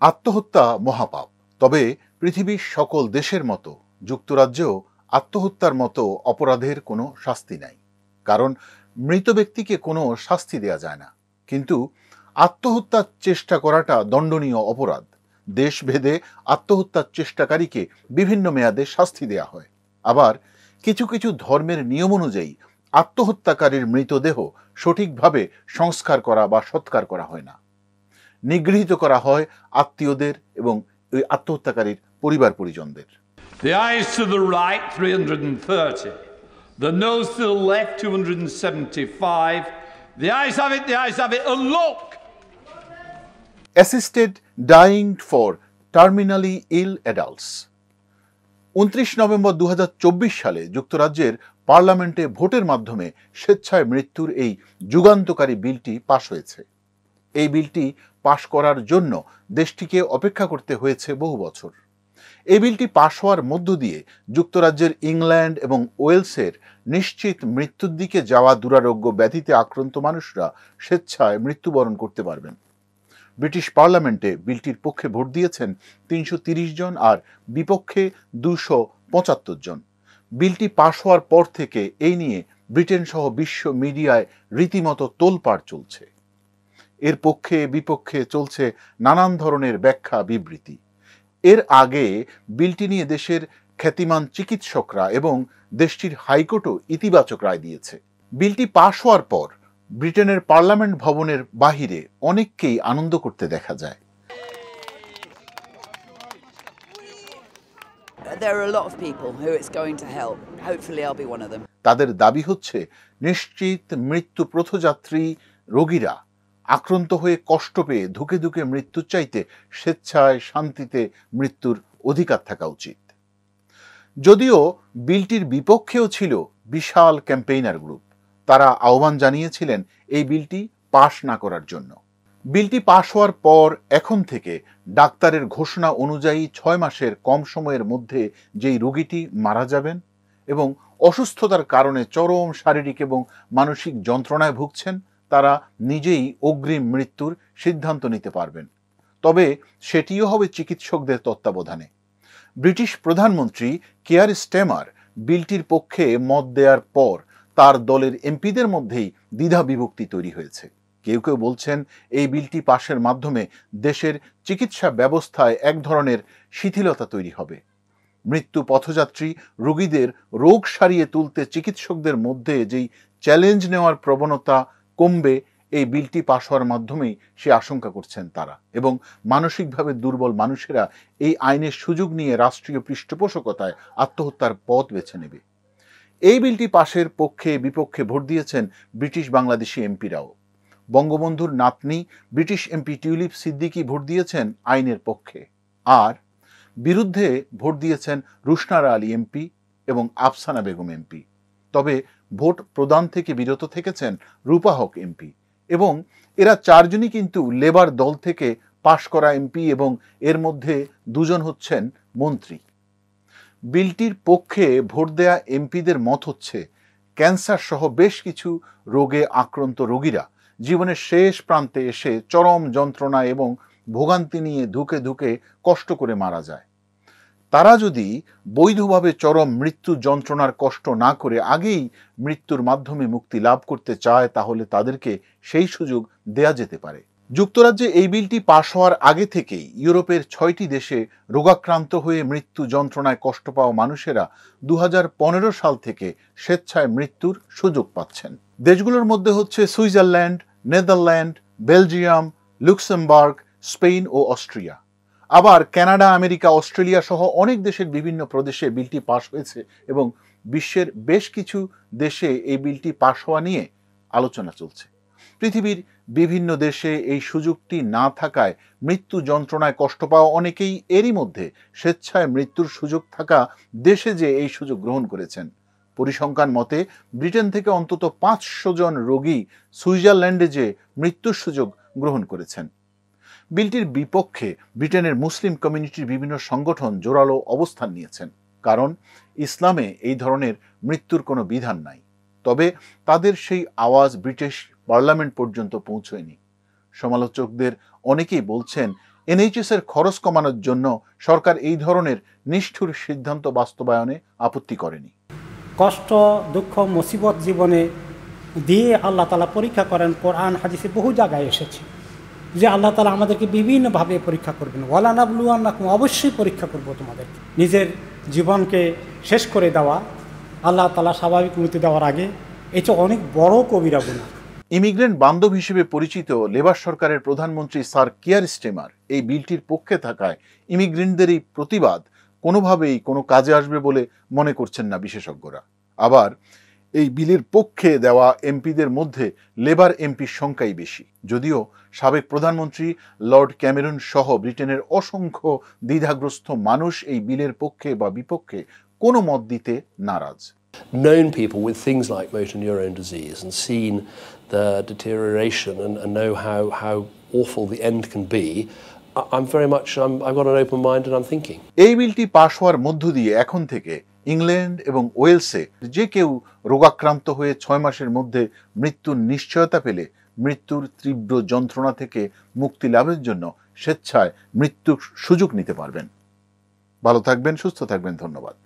আত্মহত্যা মহাপাপ। তবে পৃথিবীর সকল দেশের মতো যুক্তরাজ্যেও আত্মহত্যার মতো অপরাধের কোনো শাস্তি নাই। কারণ মৃত ব্যক্তিকে কোনো শাস্তি দেয়া যায় না, কিন্তু আত্মহত্যার চেষ্টা করাটা দণ্ডনীয় অপরাধ। দেশভেদে আত্মহত্যার চেষ্টাকারীকে বিভিন্ন মেয়াদে শাস্তি দেয়া হয়। আবার কিছু কিছু ধর্মের নিয়ম অনুযায়ী আত্মহত্যাকারীর মৃতদেহ সঠিকভাবে সংস্কার করা বা সৎকার করা হয় না, নিগৃহীত করা হয় আত্মীয়দের এবং ওই আত্মহত্যাকারীর পরিবার পরিজনদের। The eyes to the right 330, the nose to the left 275, the eyes have it, and look! Assisted dying for terminally ill adults। 29 November 2024 সালে যুক্তরাজ্যের পার্লামেন্টে ভোটের মাধ্যমে স্বেচ্ছায় মৃত্যুর এই যুগান্তকারী বিলটি পাশ হয়েছে। এই বিলটি পাশ করার জন্য দেশটিকে অপেক্ষা করতে হয়েছে বহু বছর। এই বিলটি পাশ হওয়ার মধ্য দিয়ে যুক্তরাজ্যের ইংল্যান্ড এবং ওয়েলসের নিশ্চিত মৃত্যুর দিকে যাওয়া দুরারোগ্য ব্যাধিতে আক্রান্ত মানুষরা স্বেচ্ছায় মৃত্যুবরণ করতে পারবেন। ব্রিটিশ পার্লামেন্টে বিলটির পক্ষে ভোট দিয়েছেন 330 জন আর বিপক্ষে 275 জন। বিলটি পাশ হওয়ার পর থেকে এই নিয়ে ব্রিটেন সহ বিশ্ব মিডিয়ায় রীতিমতো তোলপাড় চলছে। এর পক্ষে বিপক্ষে চলছে নানান ধরনের ব্যাখ্যা বিবৃতি। এর আগে বিলটি নিয়ে দেশের খ্যাতিমান চিকিৎসকরা এবং দেশটির হাইকোর্টও ইতিবাচক রায় দিয়েছে। বিলটি পাশ হওয়ার পর ব্রিটেনের পার্লামেন্ট ভবনের বাহিরে অনেককেই আনন্দ করতে দেখা যায়। There are a lot of people who it's going to help. Hopefully I'll be one of them. তাদের দাবি হচ্ছে নিশ্চিত মৃত্যু পথযাত্রী রোগীরা আক্রান্ত হয়ে কষ্ট পেয়ে ধুকে ধুকে মৃত্যুর চাইতে স্বেচ্ছায় শান্তিতে মৃত্যুর অধিকার থাকা উচিত। যদিও বিলটির বিপক্ষেও ছিল বিশাল ক্যাম্পেইনার গ্রুপ। তারা আহ্বান জানিয়েছিলেন এই বিলটি পাশ না করার জন্য। বিলটি পাশ হওয়ার পর এখন থেকে ডাক্তারের ঘোষণা অনুযায়ী 6 মাসের কম সময়ের মধ্যে যেই রোগীটি মারা যাবেন এবং অসুস্থতার কারণে চরম শারীরিক এবং মানসিক যন্ত্রণায় ভুগছেন, তারা নিজেই অগ্রিম মৃত্যুর সিদ্ধান্ত নিতে পারবেন। তবে সেটিও হবে চিকিৎসকদের তত্ত্বাবধানে। ব্রিটিশ প্রধানমন্ত্রী কেয়ার স্টেমার বিলটির পক্ষে মত দেওয়ার পর তার দলের এমপিদের মধ্যেই দ্বিধা বিভক্তি তৈরি হয়েছে। কেউ কেউ বলছেন এই বিলটি পাশের মাধ্যমে দেশের চিকিৎসা ব্যবস্থায় এক ধরনের শিথিলতা তৈরি হবে। মৃত্যু পথযাত্রী রোগীদের রোগ সারিয়ে তুলতে চিকিৎসকদের মধ্যে যেই চ্যালেঞ্জ নেওয়ার প্রবণতা কমবে এই বিলটি পাশ হওয়ার মাধ্যমেই সে আশঙ্কা করছেন তারা, এবং মানসিকভাবে দুর্বল মানুষেরা এই আইনের সুযোগ নিয়ে রাষ্ট্রীয় পৃষ্ঠপোষকতায় আত্মহত্যার পথ বেছে নেবে। এই বিলটি পাশের পক্ষে বিপক্ষে ভোট দিয়েছেন ব্রিটিশ বাংলাদেশি এমপিরাও। বঙ্গবন্ধুর নাতনি British MP tulip Siddiqui vote দিয়েছেন আইনের পক্ষে, আর বিরুদ্ধে ভোট দিয়েছেন রুশনারা আলী এমপি এবং আফসানা বেগম এমপি। তবে ভোট প্রদান থেকে বিরত থেকেছেন রূপা হক এমপি, এবং এরা 4 জনই কিন্তু লেবার দল থেকে পাশ করা এমপি, এবং এর মধ্যে 2 জন হচ্ছেন মন্ত্রী। বিলটির পক্ষে ভোট দেয়া এমপিদের মত হচ্ছে ক্যান্সার সহ বেশ কিছু রোগে আক্রান্ত রোগীরা জীবনের শেষ প্রান্তে এসে চরম যন্ত্রণা এবং ভোগান্তি নিয়ে ধুকে ধুকে কষ্ট করে মারা যায়। তারা যদি বৈধভাবে চরম মৃত্যু যন্ত্রণার কষ্ট না করে আগেই মৃত্যুর মাধ্যমে মুক্তি লাভ করতে চায়, তাহলে তাদেরকে সেই সুযোগ দেয়া যেতে পারে। যুক্তরাজ্যে এই বিলটি পাশ হওয়ার আগে থেকেই ইউরোপের 6টি দেশে রোগাক্রান্ত হয়ে মৃত্যু যন্ত্রণায় কষ্ট পাওয়া মানুষেরা 2015 সাল থেকে স্বেচ্ছায় মৃত্যুর সুযোগ পাচ্ছেন। দেশগুলোর মধ্যে হচ্ছে Switzerland, Netherlands, Belgium, Luxembourg, Spain ও অস্ট্রিয়া। আবার কানাডা, আমেরিকা, অস্ট্রেলিয়া সহ অনেক দেশের বিভিন্ন প্রদেশে বিলটি পাশ হয়েছে, এবং বিশ্বের বেশ কিছু দেশে এই বিলটি পাশ হওয়া নিয়ে আলোচনা চলছে। পৃথিবীর বিভিন্ন দেশে এই সুযোগটি না থাকায় মৃত্যু যন্ত্রণায় কষ্ট পাওয়া অনেকেই এরই মধ্যে স্বেচ্ছায় মৃত্যুর সুযোগ থাকা দেশে যে এই সুযোগ গ্রহণ করেছেন। পরিসংখ্যান মতে ব্রিটেন থেকে অন্তত 500 জন রোগী সুইজারল্যান্ডে যে মৃত্যুর সুযোগ গ্রহণ করেছেন। বিলটির বিপক্ষে ব্রিটেনের মুসলিম কমিউনিটির বিভিন্ন সংগঠন জোরালো অবস্থান নিয়েছেন, কারণ ইসলামে এই ধরনের মৃত্যুর কোনো বিধান নাই। তবে তাদের সেই আওয়াজ ব্রিটিশ পার্লামেন্ট পর্যন্ত পৌঁছয়নি। সমালোচকদের অনেকেই বলছেন এনএইচএস এর খরচ কমানোর জন্য সরকার এই ধরনের নিষ্ঠুর সিদ্ধান্ত বাস্তবায়নে আপত্তি করেনি। কষ্ট, দুঃখ, মুসিবত জীবনে দিয়ে আল্লাহ তাআলা পরীক্ষা করেন। কোরআন হাদিসে বহু জায়গায় এসেছে যে আল্লাহ তাআলা আমাদেরকে বিভিন্নভাবে পরীক্ষা করবেন। ওয়ালা নাবলুয়ান্নাকুম, অবশ্যই পরীক্ষা করব তোমাদের। নিজের জীবনকে শেষ করে দেওয়া, আল্লাহ তাআলা স্বাভাবিক মৃত্যু দেওয়ার আগে, এটা অনেক বড় কবিরা গুনাহ। ইমিগ্রেন্ট বান্ধব হিসেবে পরিচিত লেবার সরকারের প্রধানমন্ত্রী স্যার কিয়ার স্টেমার এই বিলটির পক্ষে থাকায় ইমিগ্রেন্টদের এই প্রতিবাদ কোনোভাবেই কোনো কাজে আসবে বলে মনে করছেন না বিশেষজ্ঞরা। আবার এই বিলের পক্ষে দেওয়া এমপিদের মধ্যে লেবার এমপির সংখ্যাই বেশি, যদিও সাবেক প্রধানমন্ত্রী লর্ড ক্যামেরন সহ ব্রিটেনের অসংখ্য দ্বিধাগ্রস্ত মানুষ এই বিলের পক্ষে বা বিপক্ষে কোনো মত দিতে নারাজ। Known people with things like motor neurone disease and seen the deterioration and know how awful the end can be, I've got an open mind and I'm thinking. এই বিলটি পাশ হওয়ার মধ্য দিয়ে এখন থেকে ইংল্যান্ড এবং ওয়েলসে যে কেউ রোগাক্রান্ত হয়ে 6 মাসের মধ্যে মৃত্যুর নিশ্চয়তা পেলে মৃত্যুর তীব্র যন্ত্রণা থেকে মুক্তি লাভের জন্য স্বেচ্ছায় মৃত্যুর সুযোগ নিতে পারবেন। ভালো থাকবেন, সুস্থ থাকবেন, ধন্যবাদ।